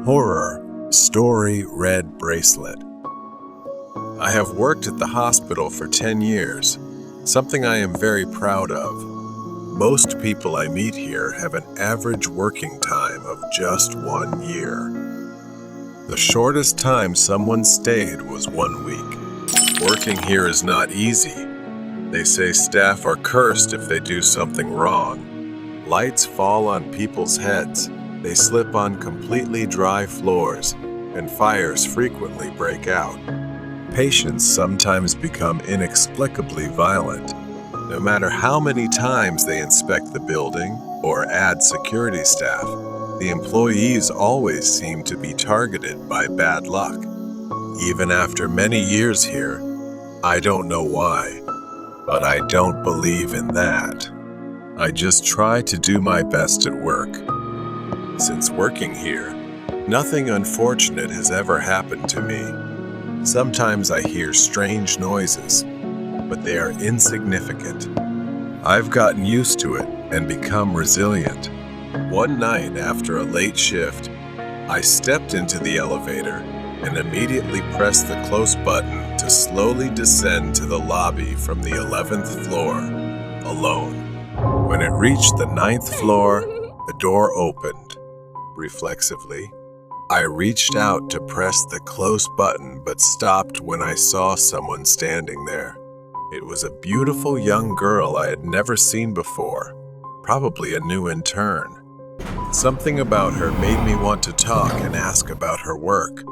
Horror Story Red Bracelet. I have worked at the hospital for 10 years, something I am very proud of. Most people I meet here have an average working time of just 1 year. The shortest time someone stayed was 1 week. Working here is not easy. They say staff are cursed if they do something wrong. Lights fall on people's heads. They slip on completely dry floors, and fires frequently break out. Patients sometimes become inexplicably violent. No matter how many times they inspect the building or add security staff, the employees always seem to be targeted by bad luck. Even after many years here, I don't know why, but I don't believe in that. I just try to do my best at work. Since working here, nothing unfortunate has ever happened to me. Sometimes I hear strange noises, but they are insignificant. I've gotten used to it and become resilient. One night after a late shift, I stepped into the elevator and immediately pressed the close button to slowly descend to the lobby from the 11th floor, alone. When it reached the 9th floor, the door opened. Reflexively, I reached out to press the close button but stopped when I saw someone standing there. It was a beautiful young girl I had never seen before, probably a new intern. Something about her made me want to talk and ask about her work.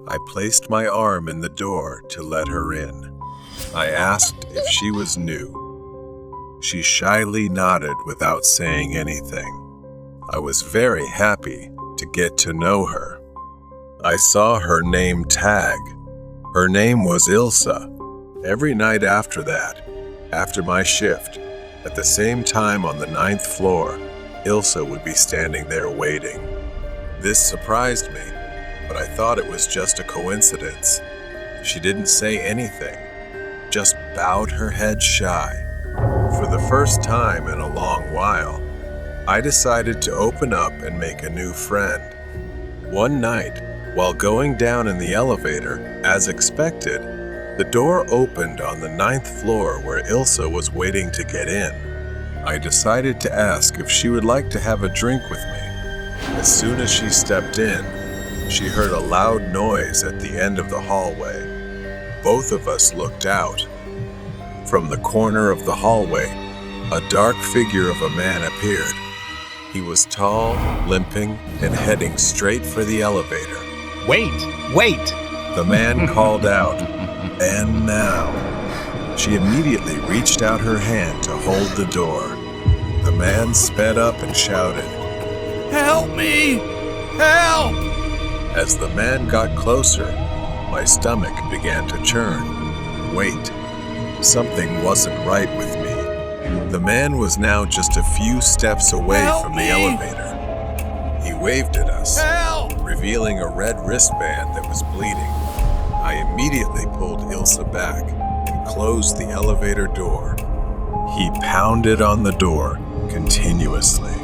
I placed my arm in the door to let her in. I asked if she was new. She shyly nodded without saying anything. I was very happy to get to know her. I saw her name tag. Her name was Ilsa. Every night after that, after my shift, at the same time on the 9th floor, Ilsa would be standing there waiting. This surprised me, but I thought it was just a coincidence. She didn't say anything, just bowed her head shy. For the first time in a long while, I decided to open up and make a new friend. One night, while going down in the elevator, as expected, the door opened on the 9th floor where Ilsa was waiting to get in. I decided to ask if she would like to have a drink with me. As soon as she stepped in, she heard a loud noise at the end of the hallway. Both of us looked out. From the corner of the hallway, a dark figure of a man appeared. He was tall, limping, and heading straight for the elevator. Wait! The man called out, "And now." She immediately reached out her hand to hold the door. The man sped up and shouted, "Help me! Help!" As the man got closer, my stomach began to churn. Wait, something wasn't right with me. The man was now just a few steps away from the elevator. He waved at us, revealing a red wristband that was bleeding. I immediately pulled Ilsa back and closed the elevator door. He pounded on the door continuously.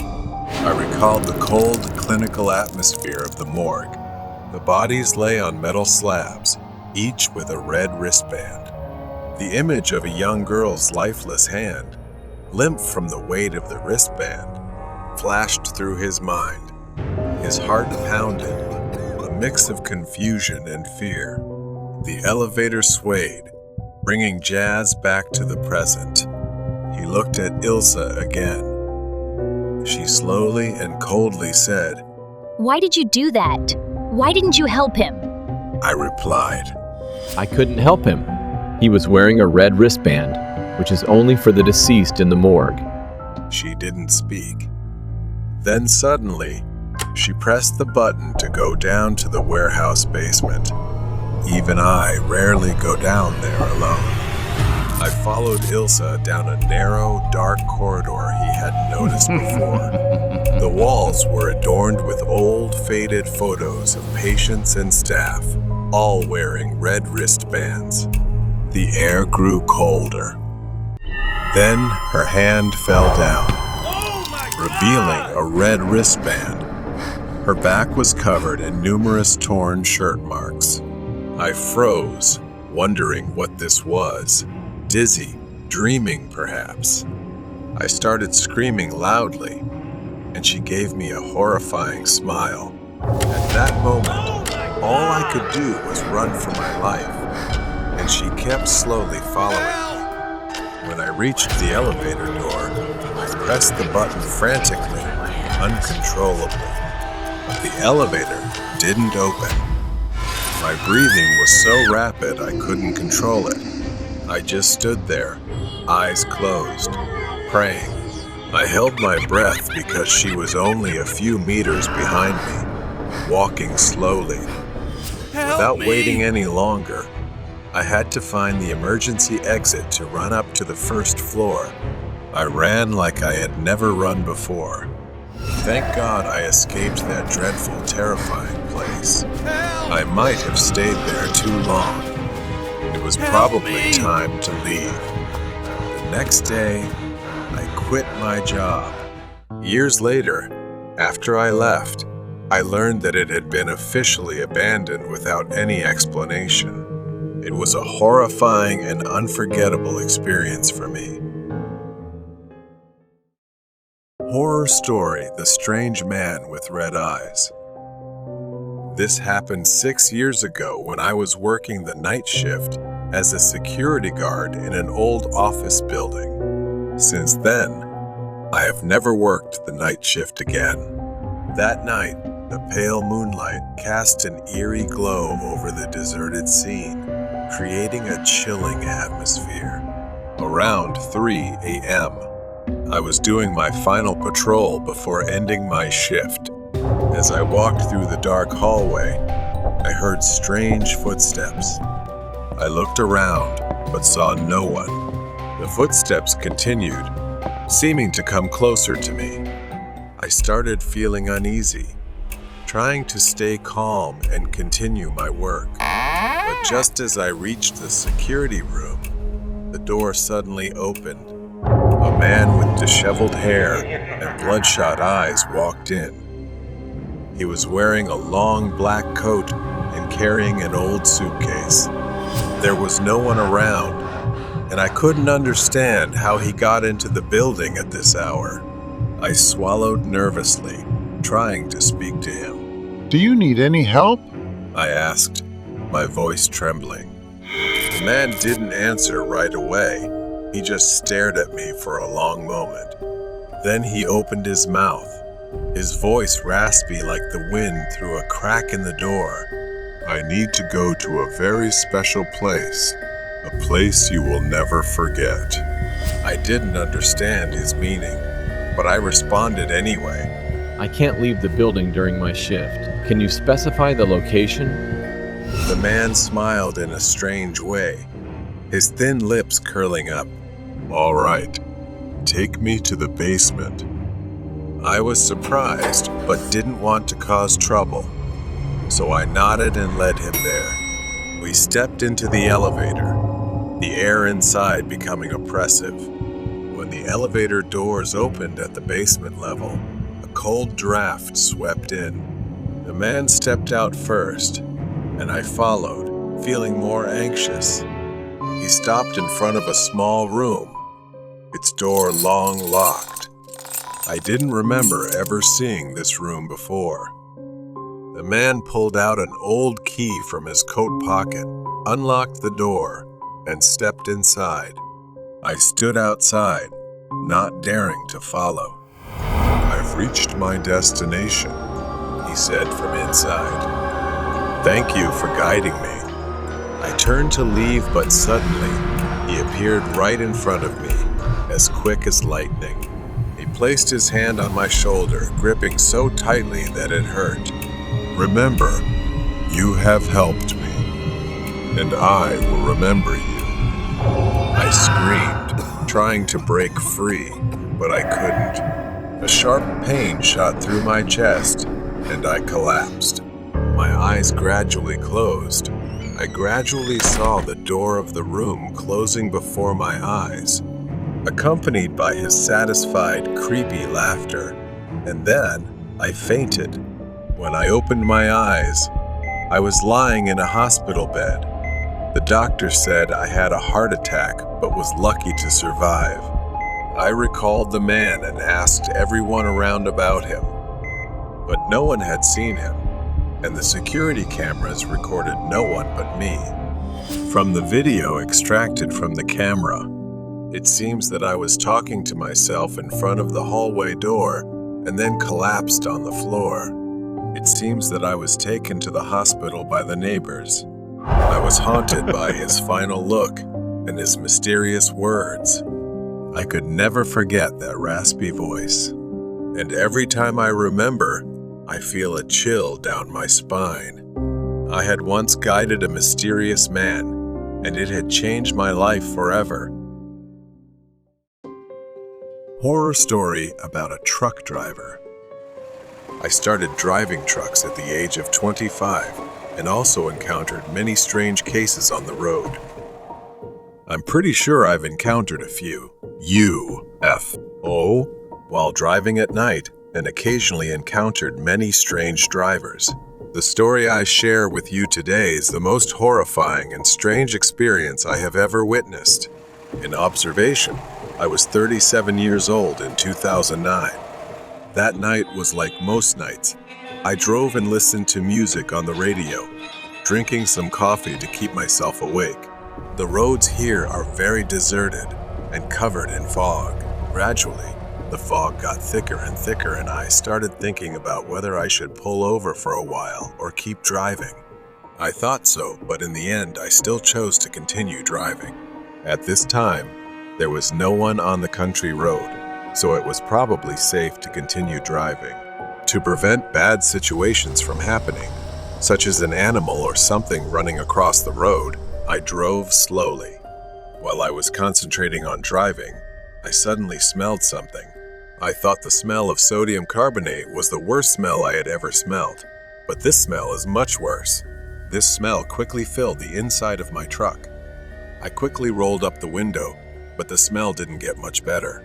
I recalled the cold, clinical atmosphere of the morgue. The bodies lay on metal slabs, each with a red wristband. The image of a young girl's lifeless hand, limp from the weight of the wristband, flashed through his mind. His heart pounded, a mix of confusion and fear. The elevator swayed, bringing Jazz back to the present. He looked at Ilsa again. She slowly and coldly said, "Why did you do that? Why didn't you help him?" I replied, I couldn't help him. He was wearing a red wristband, which is only for the deceased in the morgue. She didn't speak. Then suddenly, she pressed the button to go down to the warehouse basement. Even I rarely go down there alone. I followed Ilsa down a narrow, dark corridor he hadn't noticed before. The walls were adorned with old, faded photos of patients and staff, all wearing red wristbands. The air grew colder. Then her hand fell down, revealing a red wristband. Her back was covered in numerous torn shirt marks. I froze, wondering what this was. Dizzy, dreaming perhaps. I started screaming loudly, and she gave me a horrifying smile. At that moment, all I could do was run for my life, and she kept slowly following me. When I reached the elevator door, I pressed the button frantically, uncontrollably. But the elevator didn't open. My breathing was so rapid I couldn't control it. I just stood there, eyes closed, praying. I held my breath because she was only a few meters behind me, walking slowly. Without waiting any longer, I had to find the emergency exit to run up to the first floor. I ran like I had never run before. Thank God I escaped that dreadful, terrifying place. I might have stayed there too long. It was probably time to leave. The next day, I quit my job. Years later, after I left, I learned that it had been officially abandoned without any explanation. It was a horrifying and unforgettable experience for me. Horror story: The Strange Man with Red Eyes. This happened 6 years ago when I was working the night shift as a security guard in an old office building. Since then, I have never worked the night shift again. That night, the pale moonlight cast an eerie glow over the deserted scene, creating a chilling atmosphere. Around 3 a.m., I was doing my final patrol before ending my shift. As I walked through the dark hallway, I heard strange footsteps. I looked around, but saw no one. The footsteps continued, seeming to come closer to me. I started feeling uneasy, trying to stay calm and continue my work. But just as I reached the security room, the door suddenly opened. A man with disheveled hair and bloodshot eyes walked in. He was wearing a long black coat and carrying an old suitcase. There was no one around, and I couldn't understand how he got into the building at this hour. I swallowed nervously, trying to speak to him. Do you need any help? I asked, my voice trembling. The man didn't answer right away. He just stared at me for a long moment. Then he opened his mouth, his voice raspy like the wind through a crack in the door. I need to go to a very special place, a place you will never forget. I didn't understand his meaning, but I responded anyway. I can't leave the building during my shift. Can you specify the location? The man smiled in a strange way, his thin lips curling up. All right, take me to the basement. I was surprised, but didn't want to cause trouble, so I nodded and led him there. We stepped into the elevator, the air inside becoming oppressive. When the elevator doors opened at the basement level, a cold draft swept in. The man stepped out first, and I followed, feeling more anxious. He stopped in front of a small room, its door long locked. I didn't remember ever seeing this room before. The man pulled out an old key from his coat pocket, unlocked the door, and stepped inside. I stood outside, not daring to follow. I've reached my destination, he said from inside. Thank you for guiding me. I turned to leave, but suddenly he appeared right in front of me, as quick as lightning. He placed his hand on my shoulder, gripping so tightly that it hurt. Remember, you have helped me, and I will remember you. I screamed, trying to break free, but I couldn't. A sharp pain shot through my chest, and I collapsed. My eyes gradually closed. I gradually saw the door of the room closing before my eyes, accompanied by his satisfied, creepy laughter. And then I fainted. When I opened my eyes, I was lying in a hospital bed. The doctor said I had a heart attack but was lucky to survive. I recalled the man and asked everyone around about him, but no one had seen him, and the security cameras recorded no one but me. From the video extracted from the camera, it seems that I was talking to myself in front of the hallway door and then collapsed on the floor. It seems that I was taken to the hospital by the neighbors. I was haunted by his final look and his mysterious words. I could never forget that raspy voice, and every time I remember, I feel a chill down my spine. I had once guided a mysterious man, and it had changed my life forever. Horror story about a truck driver. I started driving trucks at the age of 25 and also encountered many strange cases on the road. I'm pretty sure I've encountered a few UFO while driving at night and occasionally encountered many strange drivers. The story I share with you today is the most horrifying and strange experience I have ever witnessed. In observation, I was 37 years old in 2009. That night was like most nights. I drove and listened to music on the radio, drinking some coffee to keep myself awake. The roads here are very deserted and covered in fog. Gradually, the fog got thicker and thicker, and I started thinking about whether I should pull over for a while or keep driving. I thought so, but in the end, I still chose to continue driving. At this time, there was no one on the country road, so it was probably safe to continue driving. To prevent bad situations from happening, such as an animal or something running across the road, I drove slowly. While I was concentrating on driving, I suddenly smelled something. I thought the smell of sodium carbonate was the worst smell I had ever smelled, but this smell is much worse. This smell quickly filled the inside of my truck. I quickly rolled up the window, but the smell didn't get much better.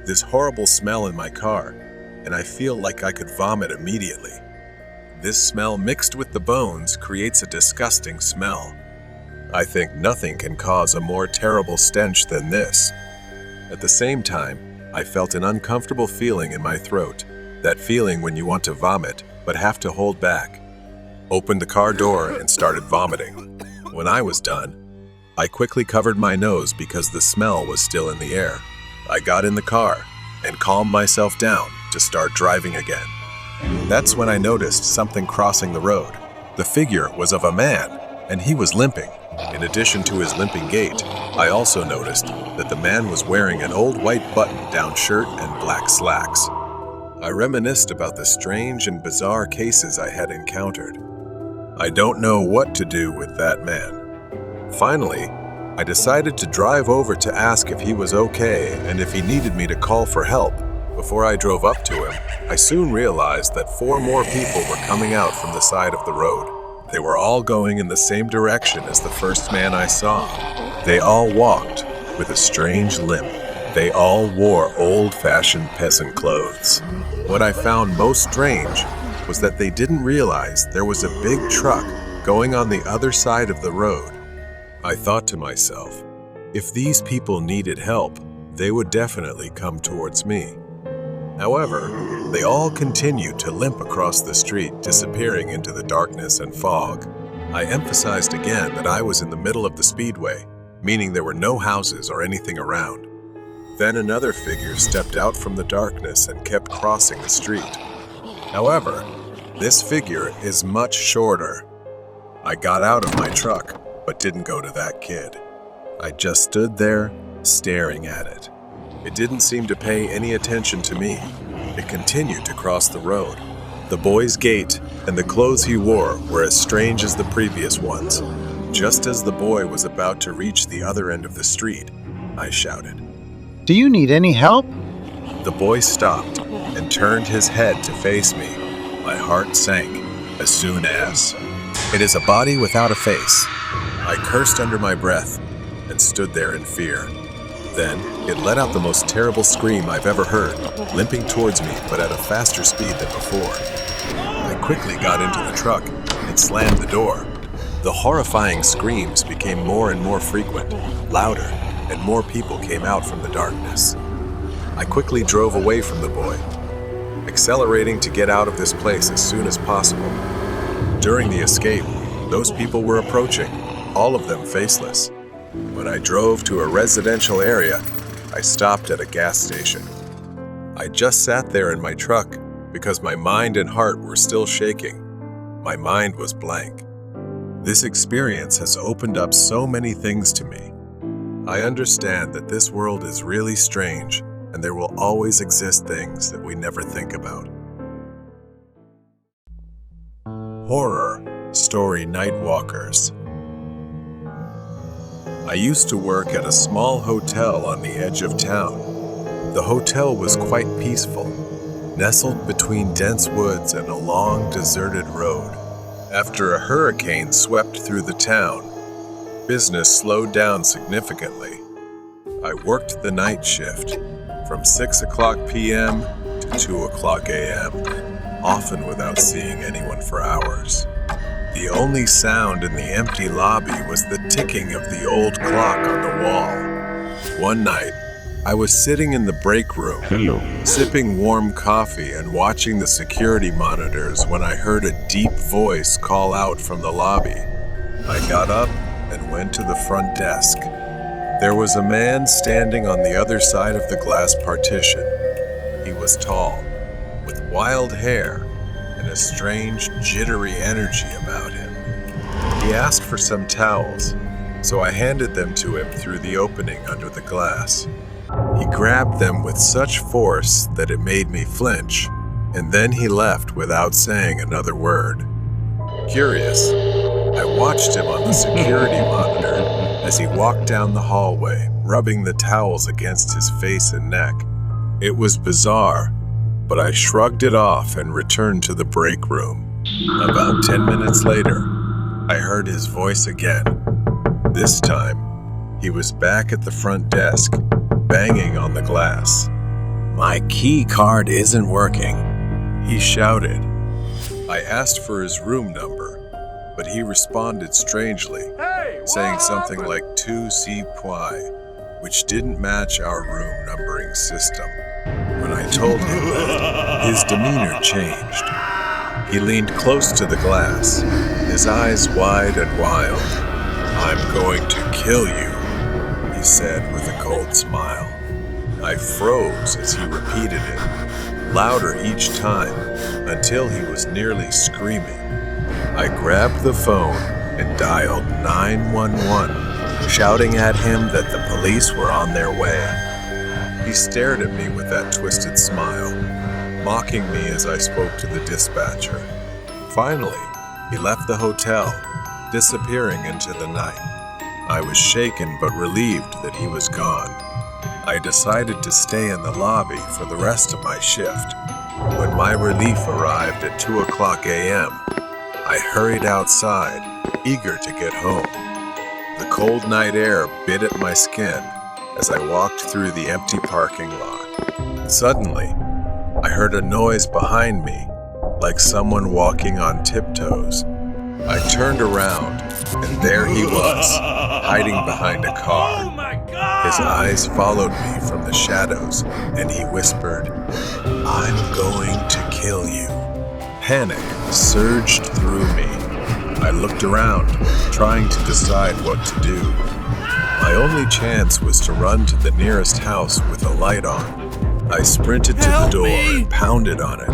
This horrible smell in my car, and I feel like I could vomit immediately. This smell mixed with the bones creates a disgusting smell. I think nothing can cause a more terrible stench than this. At the same time, I felt an uncomfortable feeling in my throat. That feeling when you want to vomit, but have to hold back. Opened the car door and started vomiting. When I was done, I quickly covered my nose because the smell was still in the air. I got in the car and calmed myself down to start driving again. That's when I noticed something crossing the road. The figure was of a man, and he was limping. In addition to his limping gait, I also noticed that the man was wearing an old white button-down shirt and black slacks. I reminisced about the strange and bizarre cases I had encountered. I don't know what to do with that man. Finally, I decided to drive over to ask if he was okay and if he needed me to call for help. Before I drove up to him, I soon realized that 4 more people were coming out from the side of the road. They were all going in the same direction as the first man I saw. They all walked with a strange limp. They all wore old-fashioned peasant clothes. What I found most strange was that they didn't realize there was a big truck going on the other side of the road. I thought to myself, if these people needed help, they would definitely come towards me. However, they all continued to limp across the street, disappearing into the darkness and fog. I emphasized again that I was in the middle of the speedway, meaning there were no houses or anything around. Then another figure stepped out from the darkness and kept crossing the street. However, this figure is much shorter. I got out of my truck, but didn't go to that kid. I just stood there, staring at it. It didn't seem to pay any attention to me. It continued to cross the road. The boy's gait and the clothes he wore were as strange as the previous ones. Just as the boy was about to reach the other end of the street, I shouted, "Do you need any help?" The boy stopped and turned his head to face me. My heart sank as soon as. It is a body without a face. I cursed under my breath and stood there in fear. Then, it let out the most terrible scream I've ever heard, limping towards me but at a faster speed than before. I quickly got into the truck and slammed the door. The horrifying screams became more and more frequent, louder, and more people came out from the darkness. I quickly drove away from the boy, accelerating to get out of this place as soon as possible. During the escape, those people were approaching, all of them faceless. When I drove to a residential area, I stopped at a gas station. I just sat there in my truck because my mind and heart were still shaking. My mind was blank. This experience has opened up so many things to me. I understand that this world is really strange, and there will always exist things that we never think about. Horror Story Nightwalkers. I used to work at a small hotel on the edge of town. The hotel was quite peaceful, nestled between dense woods and a long, deserted road. After a hurricane swept through the town, business slowed down significantly. I worked the night shift from 6:00 p.m. to 2:00 a.m., often without seeing anyone for hours. The only sound in the empty lobby was the ticking of the old clock on the wall. One night, I was sitting in the break room, sipping warm coffee and watching the security monitors when I heard a deep voice call out from the lobby. I got up and went to the front desk. There was a man standing on the other side of the glass partition. He was tall, with wild hair and a strange, jittery energy about him. He asked for some towels, so I handed them to him through the opening under the glass. He grabbed them with such force that it made me flinch, and then he left without saying another word. Curious, I watched him on the security monitor as he walked down the hallway, rubbing the towels against his face and neck. It was bizarre, but I shrugged it off and returned to the break room. About 10 minutes later, I heard his voice again. This time, he was back at the front desk, banging on the glass. "My key card isn't working," he shouted. I asked for his room number, but he responded strangely, saying something like 2C Pwy, which didn't match our room numbering system. When I told him that, his demeanor changed. He leaned close to the glass, his eyes wide and wild. "I'm going to kill you," he said with a cold smile. I froze as he repeated it, louder each time, until he was nearly screaming. I grabbed the phone and dialed 911, shouting at him that the police were on their way. He stared at me with that twisted smile, mocking me as I spoke to the dispatcher. Finally, he left the hotel, disappearing into the night. I was shaken but relieved that he was gone. I decided to stay in the lobby for the rest of my shift. When my relief arrived at 2:00 a.m., I hurried outside, eager to get home. The cold night air bit at my skin as I walked through the empty parking lot. Suddenly, I heard a noise behind me, like someone walking on tiptoes. I turned around, and there he was, hiding behind a car. His eyes followed me from the shadows, and he whispered, "I'm going to kill you." Panic surged through me. I looked around, trying to decide what to do. My only chance was to run to the nearest house with a light on. I sprinted to the door and pounded on it,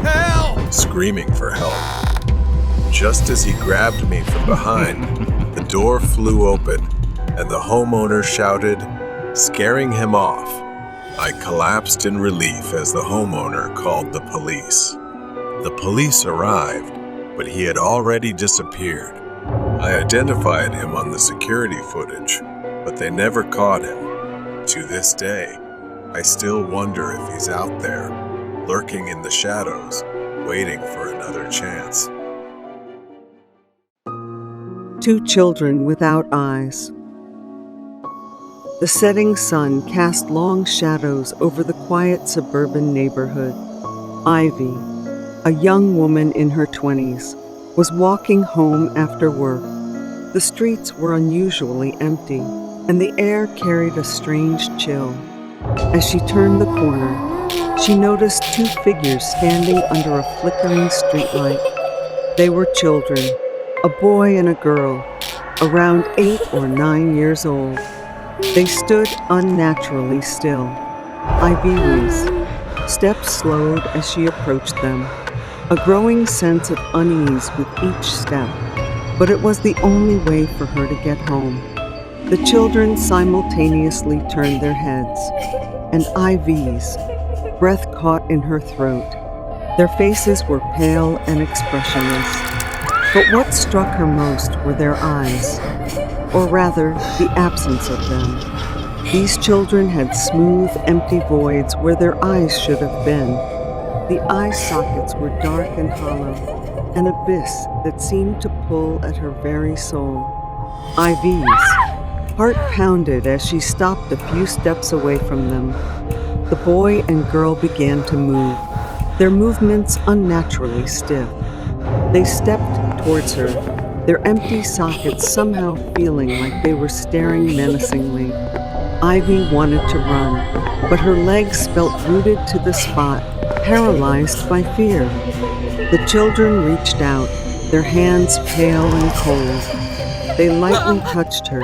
screaming for help. Just as he grabbed me from behind, the door flew open, and the homeowner shouted, scaring him off. I collapsed in relief as the homeowner called the police. The police arrived, but he had already disappeared. I identified him on the security footage, but they never caught him. To this day, I still wonder if he's out there, lurking in the shadows, waiting for another chance. Two children without eyes. The setting sun cast long shadows over the quiet suburban neighborhood. Ivy, a young woman in her 20s, was walking home after work. The streets were unusually empty, and the air carried a strange chill. As she turned the corner, she noticed two figures standing under a flickering streetlight. They were children, a boy and a girl, around 8 or 9 years old. They stood unnaturally still. Ivy wheezed. Steps slowed as she approached them, a growing sense of unease with each step. But it was the only way for her to get home. The children simultaneously turned their heads, and Ivy's breath caught in her throat. Their faces were pale and expressionless. But what struck her most were their eyes, or rather, the absence of them. These children had smooth, empty voids where their eyes should have been. The eye sockets were dark and hollow, an abyss that seemed to pull at her very soul. Ivy's heart pounded as she stopped a few steps away from them. The boy and girl began to move, their movements unnaturally stiff. They stepped towards her, their empty sockets somehow feeling like they were staring menacingly. Ivy wanted to run, but her legs felt rooted to the spot, paralyzed by fear. The children reached out, their hands pale and cold. They lightly touched her,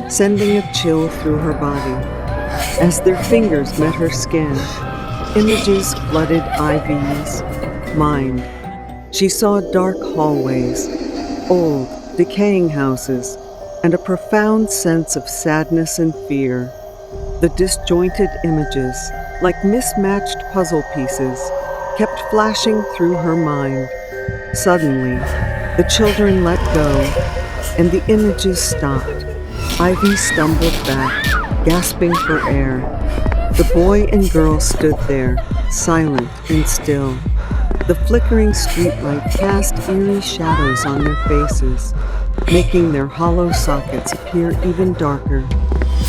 sending a chill through her body. As their fingers met her skin, images flooded Ivy's mind. She saw dark hallways, old, decaying houses, and a profound sense of sadness and fear. The disjointed images, like mismatched puzzle pieces, kept flashing through her mind. Suddenly, the children let go, and the images stopped. Ivy stumbled back, gasping for air. The boy and girl stood there, silent and still. The flickering streetlight cast eerie shadows on their faces, making their hollow sockets appear even darker.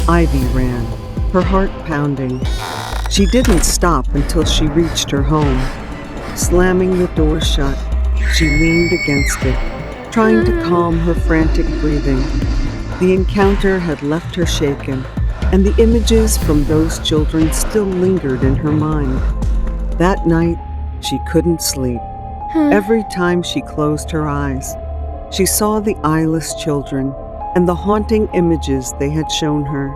Ivy ran, her heart pounding. She didn't stop until she reached her home. Slamming the door shut, she leaned against it, trying to calm her frantic breathing. The encounter had left her shaken, and the images from those children still lingered in her mind. That night, she couldn't sleep. Every time she closed her eyes, she saw the eyeless children and the haunting images they had shown her.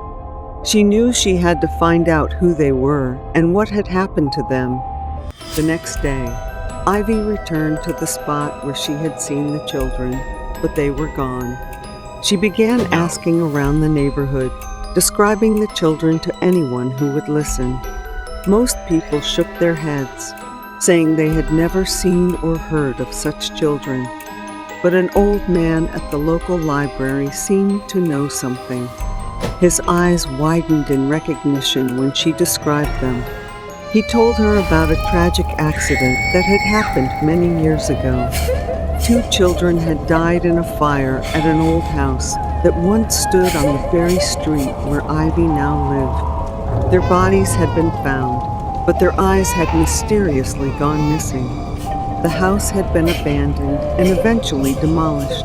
She knew she had to find out who they were and what had happened to them. The next day, Ivy returned to the spot where she had seen the children, but they were gone. She began asking around the neighborhood, describing the children to anyone who would listen. Most people shook their heads, saying they had never seen or heard of such children. But an old man at the local library seemed to know something. His eyes widened in recognition when she described them. He told her about a tragic accident that had happened many years ago. 2 children had died in a fire at an old house that once stood on the very street where Ivy now lived. Their bodies had been found, but their eyes had mysteriously gone missing. The house had been abandoned and eventually demolished,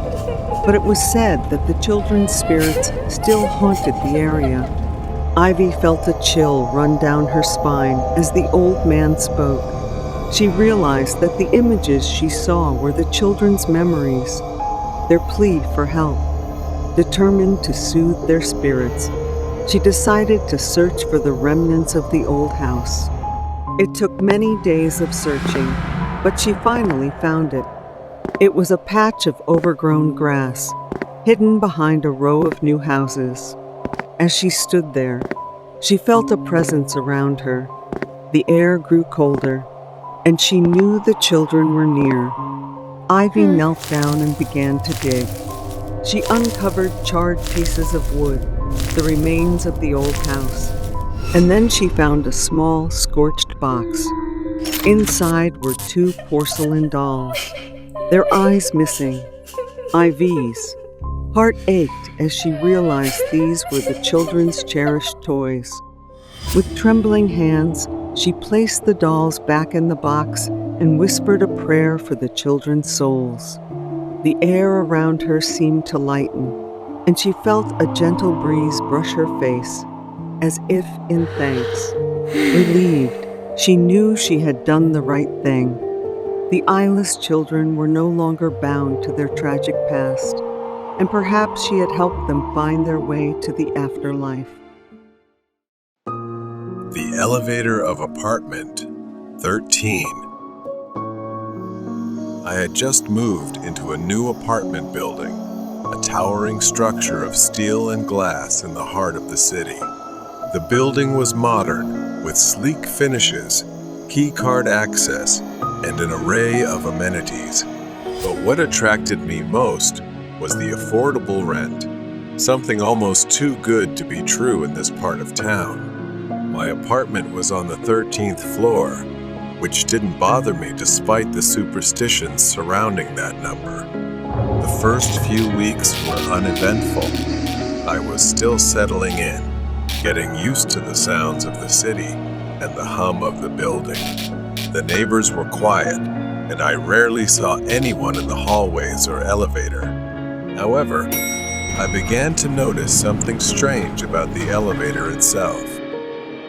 but it was said that the children's spirits still haunted the area. Ivy felt a chill run down her spine as the old man spoke. She realized that the images she saw were the children's memories, their plea for help. Determined to soothe their spirits, she decided to search for the remnants of the old house. It took many days of searching, but she finally found it. It was a patch of overgrown grass, hidden behind a row of new houses. As she stood there, she felt a presence around her. The air grew colder, and she knew the children were near. Ivy knelt down and began to dig. She uncovered charred pieces of wood, the remains of the old house. And then she found a small, scorched box. Inside were 2 porcelain dolls, their eyes missing. Ivy's heart ached as she realized these were the children's cherished toys. With trembling hands, she placed the dolls back in the box and whispered a prayer for the children's souls. The air around her seemed to lighten, and she felt a gentle breeze brush her face, as if in thanks. Relieved, she knew she had done the right thing. The eyeless children were no longer bound to their tragic past, and perhaps she had helped them find their way to the afterlife. The elevator of apartment 13. I had just moved into a new apartment building, a towering structure of steel and glass in the heart of the city. The building was modern, with sleek finishes, key card access, and an array of amenities. But what attracted me most was the affordable rent, something almost too good to be true in this part of town. My apartment was on the 13th floor, which didn't bother me despite the superstitions surrounding that number. The first few weeks were uneventful. I was still settling in, getting used to the sounds of the city and the hum of the building. The neighbors were quiet, and I rarely saw anyone in the hallways or elevator. However, I began to notice something strange about the elevator itself.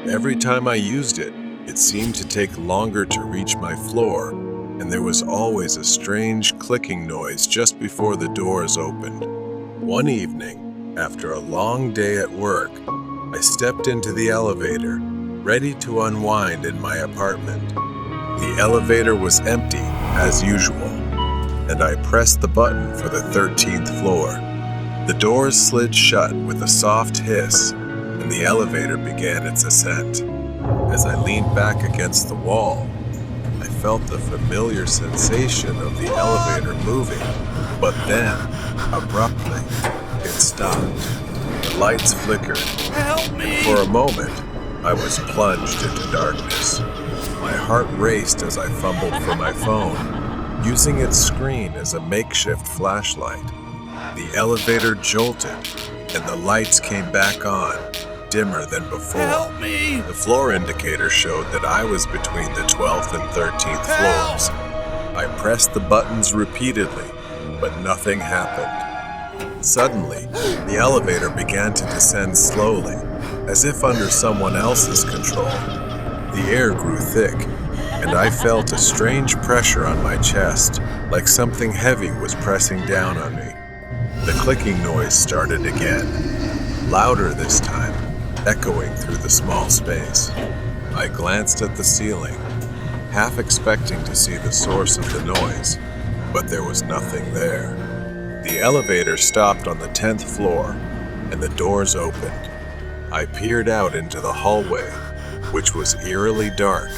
Every time I used it, it seemed to take longer to reach my floor, and there was always a strange clicking noise just before the doors opened. One evening, after a long day at work, I stepped into the elevator, ready to unwind in my apartment. The elevator was empty, as usual, and I pressed the button for the 13th floor. The doors slid shut with a soft hiss, and the elevator began its ascent. As I leaned back against the wall, I felt the familiar sensation of the elevator moving, but then, abruptly, it stopped. The lights flickered, and for a moment, I was plunged into darkness. My heart raced as I fumbled for my phone, using its screen as a makeshift flashlight. The elevator jolted, and the lights came back on, dimmer than before. Help me! The floor indicator showed that I was between the 12th and 13th floors. I pressed the buttons repeatedly, but nothing happened. Suddenly, the elevator began to descend slowly, as if under someone else's control. The air grew thick, and I felt a strange pressure on my chest, like something heavy was pressing down on me. The clicking noise started again, louder this time, echoing through the small space. I glanced at the ceiling, half expecting to see the source of the noise, but there was nothing there. The elevator stopped on the 10th floor, and the doors opened. I peered out into the hallway, which was eerily dark,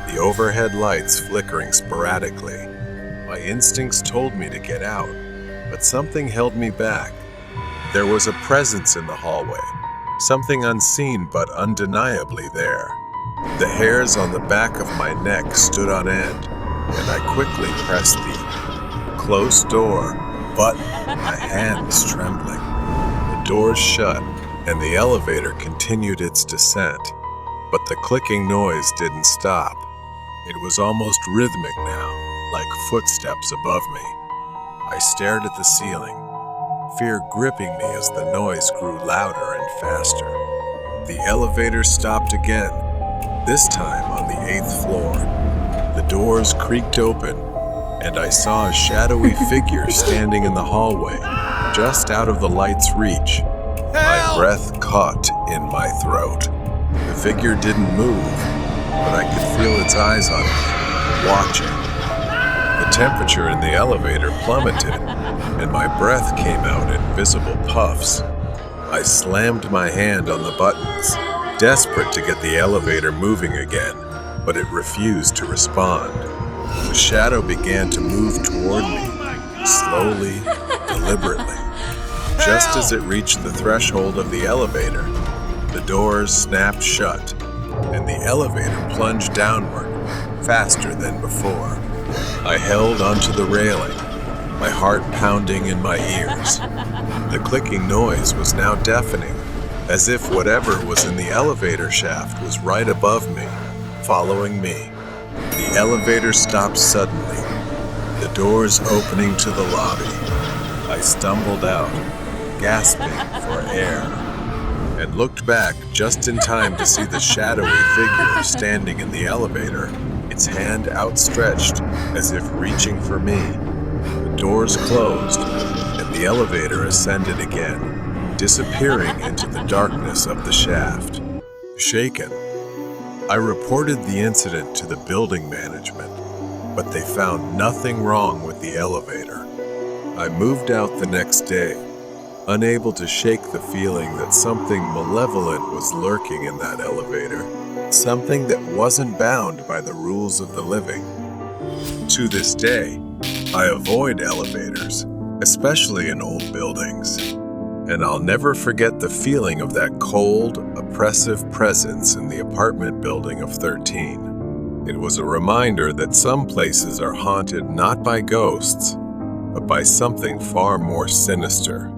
the overhead lights flickering sporadically. My instincts told me to get out, but something held me back. There was a presence in the hallway, something unseen but undeniably there. The hairs on the back of my neck stood on end, and I quickly pressed the closed door button, my hands trembling. The doors shut, and the elevator continued its descent, but the clicking noise didn't stop. It was almost rhythmic now, like footsteps above me. I stared at the ceiling, fear gripping me as the noise grew louder and faster. The elevator stopped again, this time on the 8th floor. The doors creaked open, and I saw a shadowy figure standing in the hallway, just out of the light's reach. My breath caught in my throat. The figure didn't move, but I could feel its eyes on me, watching. The temperature in the elevator plummeted, and my breath came out in visible puffs. I slammed my hand on the buttons, desperate to get the elevator moving again, but it refused to respond. The shadow began to move toward me, slowly, deliberately. Just as it reached the threshold of the elevator, the doors snapped shut, and the elevator plunged downward, faster than before. I held onto the railing, my heart pounding in my ears. The clicking noise was now deafening, as if whatever was in the elevator shaft was right above me, following me. The elevator stopped suddenly, the doors opening to the lobby. I stumbled out, gasping for air, and looked back just in time to see the shadowy figure standing in the elevator, its hand outstretched as if reaching for me. The doors closed, and the elevator ascended again, disappearing into the darkness of the shaft. Shaken, I reported the incident to the building management, but they found nothing wrong with the elevator. I moved out the next day, unable to shake the feeling that something malevolent was lurking in that elevator, something that wasn't bound by the rules of the living. To this day, I avoid elevators, especially in old buildings, and I'll never forget the feeling of that cold, oppressive presence in the apartment building of 13. It was a reminder that some places are haunted not by ghosts, but by something far more sinister.